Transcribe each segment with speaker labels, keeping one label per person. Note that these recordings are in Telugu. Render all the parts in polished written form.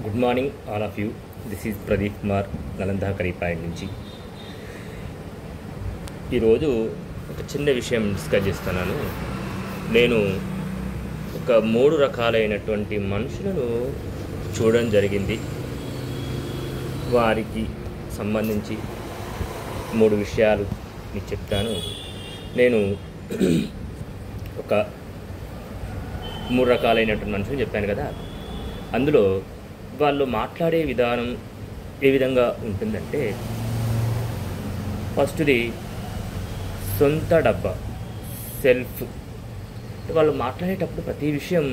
Speaker 1: Good morning all of you. This is Pradeep Kumar, Nalanda curry point నుంచి. ఈరోజు ఒక చిన్న విషయం డిస్కస్ చేస్తున్నాను. నేను ఒక 3 రకాలైనటువంటి మనుషులను చూడడం జరిగింది. వారికి సంబంధించి 3 విషయాలు మీకు చెప్తాను. నేను ఒక 3 రకాలైనటువంటి మనుషులు చెప్పాను కదా, అందులో వాళ్ళు మాట్లాడే విధానం ఏ విధంగా ఉంటుందంటే, ఫస్ట్ది సొంత డబ్బా, సెల్ఫ్. వాళ్ళు మాట్లాడేటప్పుడు ప్రతి విషయం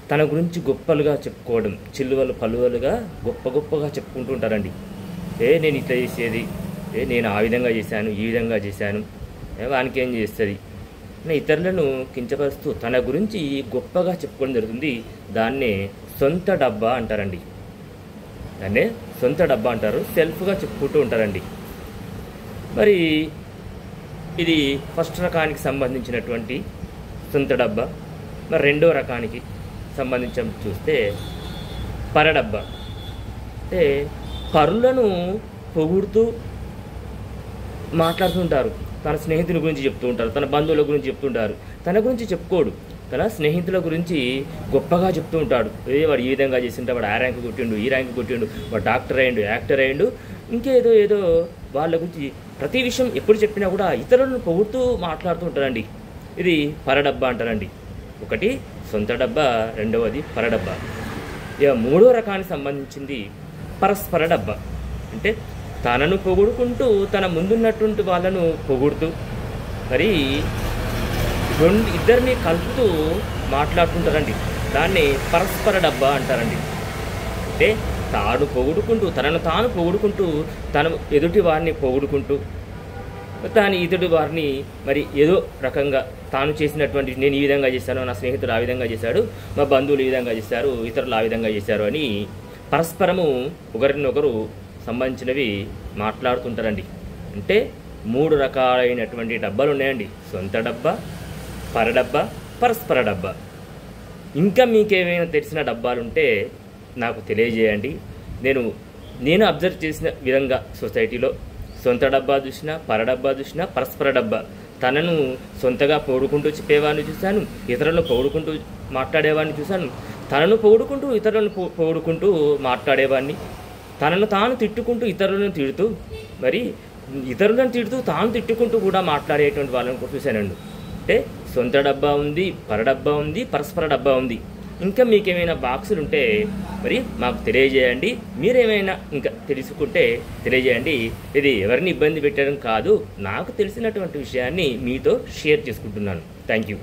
Speaker 1: తన గురించి గొప్పలుగా చెప్పుకోవడం, చిల్లువలు పలువలుగా గొప్పగా చెప్పుకుంటూ ఉంటారండి. నేను ఇట్లా చేసేది, నేను ఆ విధంగా చేశాను, ఈ విధంగా చేశాను, వానికి ఏం చేస్తుంది, ఇతరులను కించపరుస్తూ తన గురించి గొప్పగా చెప్పుకోవడం జరుగుతుంది. దాన్నే సొంత డబ్బా అంటారండి. దాన్నే సొంత డబ్బా అంటారు, సెల్ఫ్గా చెప్పుకుంటూ ఉంటారండి. మరి ఇది ఫస్ట్ రకానికి సంబంధించినటువంటి సొంత డబ్బా. మరి రెండో రకానికి సంబంధించి చూస్తే పరడబ్బా. అంటే పరులను పొగుడుతూ మాట్లాడుతుంటారు, తన స్నేహితుల గురించి చెప్తూ ఉంటారు, తన బంధువుల గురించి చెప్తుంటారు. తన గురించి చెప్పుకోడు, తన స్నేహితుల గురించి గొప్పగా చెప్తూ ఉంటాడు. వాడు ఈ విధంగా చేసింటే, వాడు ఆ ర్యాంక్ కొట్టిండు, ఈ ర్యాంక్ కొట్టిండు, వాడు డాక్టర్ అయ్యిండు, యాక్టర్ అయ్యిండు, ఇంకేదో వాళ్ళ గురించి ప్రతి విషయం ఎప్పుడు చెప్పినా కూడా ఇతరులను పొగుడుతూ మాట్లాడుతూ ఉంటారండి. ఇది పరడబ్బా అంటారండి. ఒకటి సొంత డబ్బా, రెండవది పరడబ్బా. ఇక మూడో రకానికి సంబంధించింది పరస్పర డబ్బా. అంటే తనను పొగుడుకుంటూ తన ముందున్నటువంటి వాళ్ళను పొగుడుతూ మరి ఇద్దరిని కలుపుతూ మాట్లాడుతుంటారండి. దాన్ని పరస్పర డబ్బా అంటారండి. అంటే తాను పొగుడుకుంటూ, తనను తాను పొగుడుకుంటూ, తన ఎదుటి వారిని పొగుడుకుంటూ, తాను ఎదుటి వారిని మరి ఏదో రకంగా తాను చేసినటువంటి, నేను ఈ విధంగా చేశాను, నా స్నేహితుడు ఆ విధంగా చేశాడు, మా బంధువులు ఈ విధంగా చేశారు, ఇతరులు ఆ విధంగా చేశారు అని పరస్పరము ఒకరినొకరు సంబంధించినవి మాట్లాడుతుంటారండి. అంటే 3 రకాలైనటువంటి డబ్బాలు ఉన్నాయండి. సొంత డబ్బా, పరడబ్బా, పరస్పర డబ్బా. ఇంకా మీకేమైనా తెలిసిన డబ్బాలుంటే నాకు తెలియజేయండి. నేను అబ్జర్వ్ చేసిన విధంగా సొసైటీలో సొంత డబ్బా చూసినా, పరడబ్బా చూసినా, పరస్పర డబ్బా. తనను సొంతగా పొగుడుకుంటూ చెప్పేవాడిని చూశాను, ఇతరులను పొగుడుకుంటూ మాట్లాడేవాడిని చూశాను. తనను పొగుడుకుంటూ ఇతరులను పొగుడుకుంటూ మాట్లాడేవాడిని. తనను తాను తిట్టుకుంటూ ఇతరులను తిడుతూ, మరి ఇతరులను తిడుతూ తాను తిట్టుకుంటూ కూడా మాట్లాడేటువంటి వాళ్ళని కూడా చూశానండి. అంటే సొంత డబ్బా ఉంది, పరడబ్బా ఉంది, పరస్పర డబ్బా ఉంది. ఇంకా మీకేమైనా బాక్సులు ఉంటే మరి మాకు తెలియజేయండి. మీరేమైనా ఇంకా తెలుసుకుంటే తెలియజేయండి. ఇది ఎవరిని ఇబ్బంది పెట్టడం కాదు, నాకు తెలిసినటువంటి విషయాన్ని మీతో షేర్ చేసుకుంటున్నాను. Thank you.